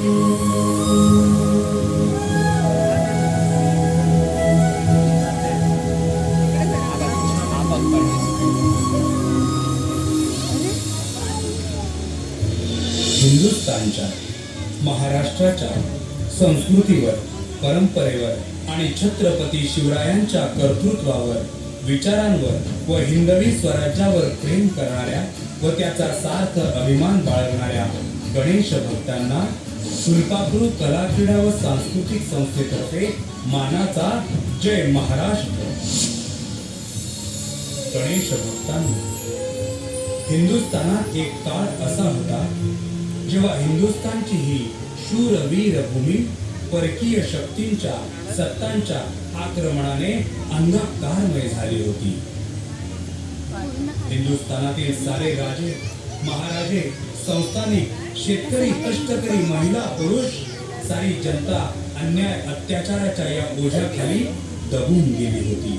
हिंदुस्थानच्या महाराष्ट्राच्या संस्कृतीवर, परंपरेवर आणि छत्रपती शिवरायांच्या कर्तृत्वावर, विचारांवर व हिंदवी स्वराज्यावर प्रेम करणाऱ्या व त्याचा सार्थ अभिमान बाळगणाऱ्या गणेश भक्तांना फुलपाखरू कला क्रीडा व सांस्कृतिक संस्थेतर्फे मानाचा जय महाराष्ट्र. गणेश भक्तांनो, हिंदुस्थानात एक काळ असा होता जेव्हा हिंदुस्थानची ही शूरवीर भूमी परकीय शक्तींच्या सत्तांच्या आक्रमणाने अंधकारमय झाली होती. हिंदुस्थानातील सारे राजे, महाराजे, संस्थानिक, शेतकरी, कष्टकरी, महिला, पुरुष, सारी जनता अन्याय अत्याचाराच्या या ओझ्याखाली दबून गेली होती.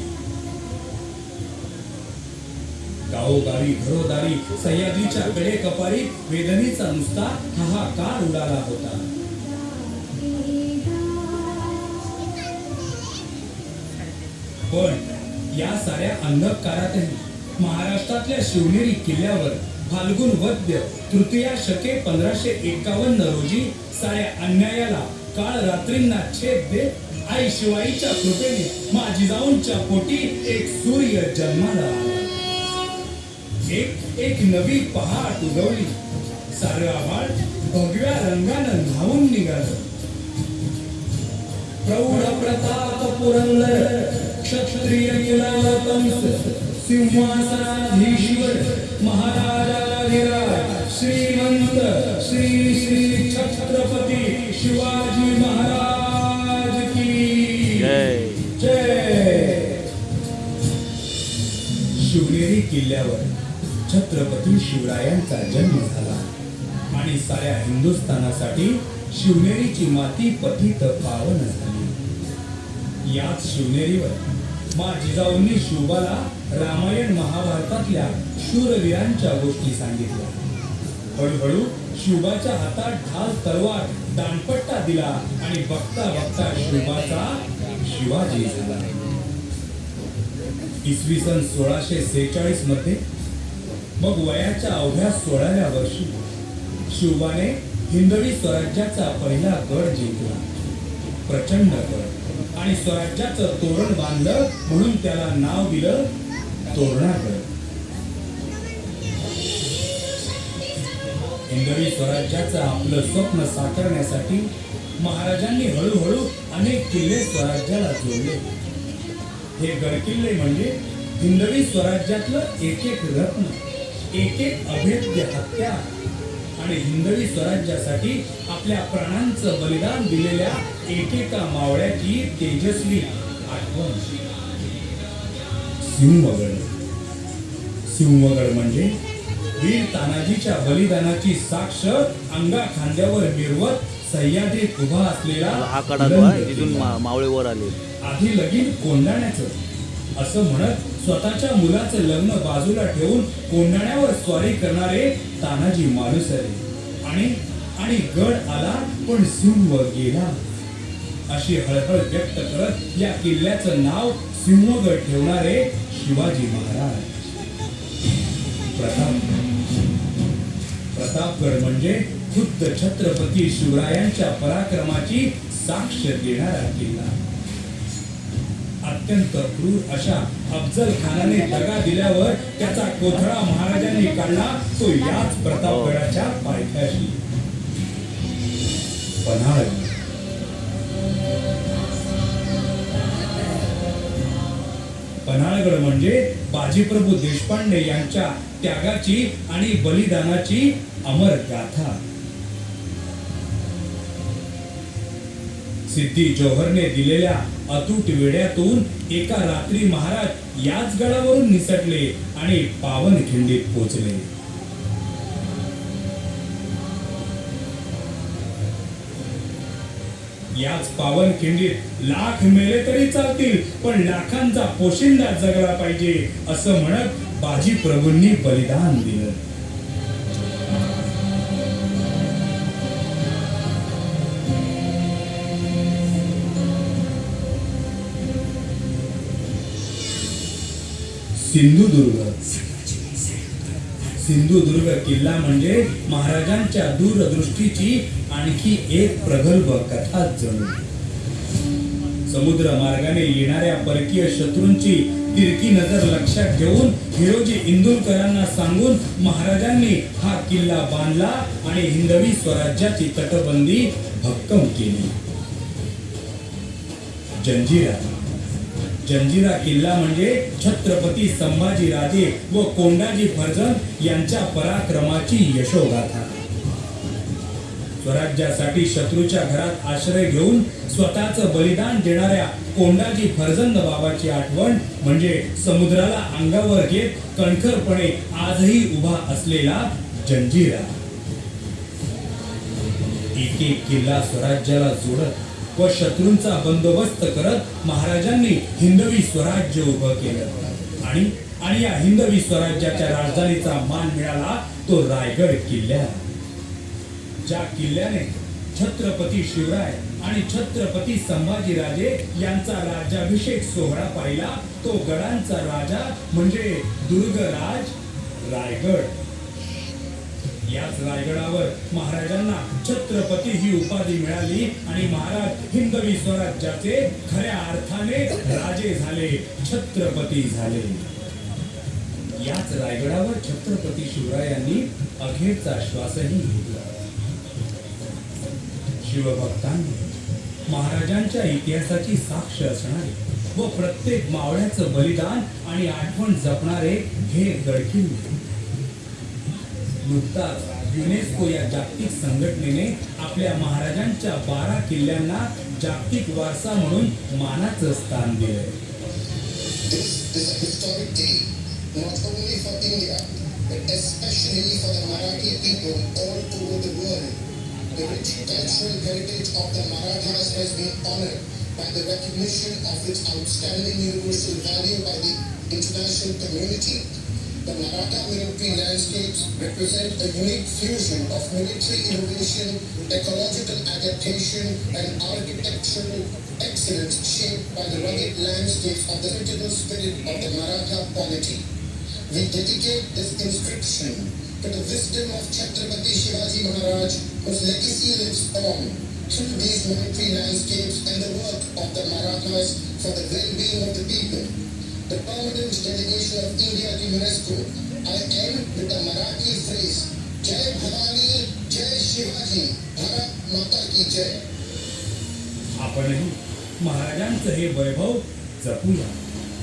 गावोगावी, घरोदारी, सह्याद्रीच्या कडेकपारी वेदनेचा नुसता हाहाकार उडाला होता. पण या साऱ्या अंधकारातही महाराष्ट्रातल्या शिवनेरी किल्ल्यावर फाल्गुन वद्य तृतीया शके 1551 रोजी साऱ्या अन्यायाला काळ रात्रींना छेद देत आई शिवाईच्या कृपेने मा जिजाऊंच्या पोटी एक सूर्य जन्माला आला. एक नवी पहाट उगवली. सारं आभाळ भगव्या रंगानं न्हावून निघालं. प्रौढ प्रताप पुरंदर क्षत्रिय कुलावतंस सिंहासनाधीश्वर महाराजाधिराज श्रीमंत श्री श्री छत्रपती शिवाजी महाराज की जय. शिवनेरी किल्ल्यावर छत्रपती शिवरायांचा जन्म झाला आणि साऱ्या हिंदुस्थानासाठी शिवनेरीची माती पतित पावन झाली. याच शिवनेरीवर मा जिजाऊंनी शिवबाला रामायण महाभारतातल्या शूरवीरांच्या गोष्टी सांगितल्या. हळूहळू शिवबाच्या हातात ढाल, तलवार, दांडपट्टा दिला आणि बघता बघता शिवबाचा शिवाजी झाला. इसवी सन 1646 मध्ये मग वयाच्या अवघ्या 16व्या वर्षी शिवबाने हिंदवी स्वराज्याचा पहिला गड जिंकला. प्रचंड गड आणि स्वराज्याचं तोरण बांधलं म्हणून त्याला नाव दिलं तोरणागड. हिंदवी स्वराज्याचं आपलं स्वप्न साकारण्यासाठी महाराजांनी हळूहळू अनेक किल्ले स्वराज्याला जोडले. हे गडकिल्ले म्हणजे हिंदवी स्वराज्यातलं एक एक रत्न, एक एक अभेद्य हत्यार आणि हिंदवी स्वराज्यासाठी आपल्या प्राणांचं बलिदान दिलेल्या एकेका मावळ्याची तेजस्वी आठवण. सिंहगड. सिंहगड म्हणजे वीर तानाजीच्या बलिदानाची साक्ष अंगा खांद्यावर मिरवत सह्याद्रीत उभा असलेला तिथून मावळे वर आले. आधी लगीन कोंडाण्याचं असं म्हणत स्वतःच्या मुलाचं लग्न बाजूला ठेवून कोंडाण्यावर स्वारी करणारे तानाजी मालुसरे आणि गड आला पण सिंह गेला अशी हळहळ व्यक्त करत या किल्ल्याचं नाव सिंहगड ठेवणारे शिवाजी महाराज. प्रतापगड म्हणजे खुद्द छत्रपती शिवरायांच्या पराक्रमाची साक्ष देणारा किल्ला. अत्यंत क्रूर अशा अफजल खानाने दगा दिल्यावर त्याचा कोथळा महाराजांनी काढला तो याच प्रतापगडाच्या पायथ्याशी. पन्हाळगड म्हणजे बाजीप्रभू देशपांडे यांच्या त्यागाची आणि बलिदानाची अमर गाथा. सिद्धी जोहरने दिलेल्या अतूट वेड्यातून एका रात्री महाराज याच गडावरून निसटले आणि पावनखिंडीत पोहोचले. याच पावनखिंडीत लाख मेले तरी चालतील पण लाखांचा पोशिंदा जगला पाहिजे असं म्हणत बाजी प्रभूंनी बलिदान दिलं. सिंधुदुर्ग. सिंधुदुर्ग किल्ला म्हणजे महाराजांच्या दूरदृष्टीची आणखी एक प्रगल्भ कथाच जणू. समुद्र मार्गाने येणाऱ्या परकीय शत्रूंची तिरकी नजर लक्षात घेऊन हिरोजी इंदुरकरांना सांगून महाराजांनी हा किल्ला बांधला आणि हिंदवी स्वराज्याची तटबंदी भक्कम केली. जंजिरा. जंजिरा किल्ला म्हणजे छत्रपती संभाजीराजे व कोंडाजी फर्जंद यांच्या पराक्रमाची यशोगाथा. स्वराज्यासाठी शत्रूच्या घरात आश्रय घेऊन स्वतःचं बलिदान देणाऱ्या कोंडाजी फर्जंद बाबाची आठवण म्हणजे समुद्राला अंगावर घेत कणखरपणे आजही उभा असलेला जंजिरा. एक एक किल्ला स्वराज्याला जोडत व शत्रूंचा बंदोबस्त करत महाराजांनी हिंदवी स्वराज्य उभं केलं आणि या हिंदवी स्वराज्याच्या राजधानीचा मान मिळाला तो रायगड किल्ल्याला. ज्या किल्ल्याने छत्रपती शिवराय आणि छत्रपती संभाजीराजे यांचा राज्याभिषेक सोहळा पाहिला तो गडांचा राजा म्हणजे दुर्गराज रायगड. याच रायगडावर महाराजांना छत्रपती ही उपाधी मिळाली आणि महाराज हिंदवी स्वराज्याचे खऱ्या अर्थाने राजे झाले, छत्रपती झाले. याच रायगडावर छत्रपती शिवरायांनी अखेरचा श्वासही घेतला. शिवभक्तांनी महाराजांच्या इतिहासाची साक्ष असणारे व प्रत्येक मावळ्याचं बलिदान आणि आठवण जपणारे हे गडकिल्ले. नुकताच युनेस्को या जागतिक संघटनेने आपल्या महाराजांच्या 12 किल्ल्यांना जागतिक वारसा म्हणून मानाचं स्थान दिलंय. This is a historic day, not only for India, but especially for the Marathi people all over the world. The rich cultural heritage of the Marathas has been honored by the recognition of its outstanding universal value by the international community. The Maratha military landscapes represent a unique fusion of military innovation, ecological adaptation, and architectural excellence shaped by the rugged landscapes of the original spirit of the Maratha polity. We dedicate this inscription to the wisdom of Chhatrapati Shivaji Maharaj, whose legacy lives on through these military landscapes and the work of the Marathas for the well-being of the people. The permanent delegation of India to UNESCO, I end with the Marathi phrase, Jai Bhavani, Jai Shivaji, Bharat Mata ki Jai. आपणही महाराजांचं हे वैभव जपूया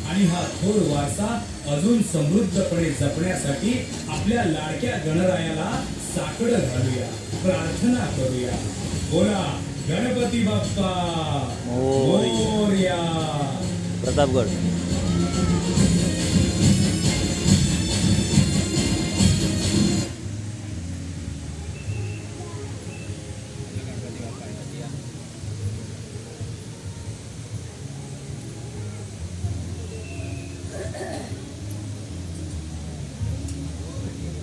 आणि हा थोर वारसा अजून समृद्धपणे जपण्यासाठी आपल्या लाडक्या गणरायाला साकडं घालूया, प्रार्थना करूया. बोला गणपती बाप्पा मोरया. प्रतापगड.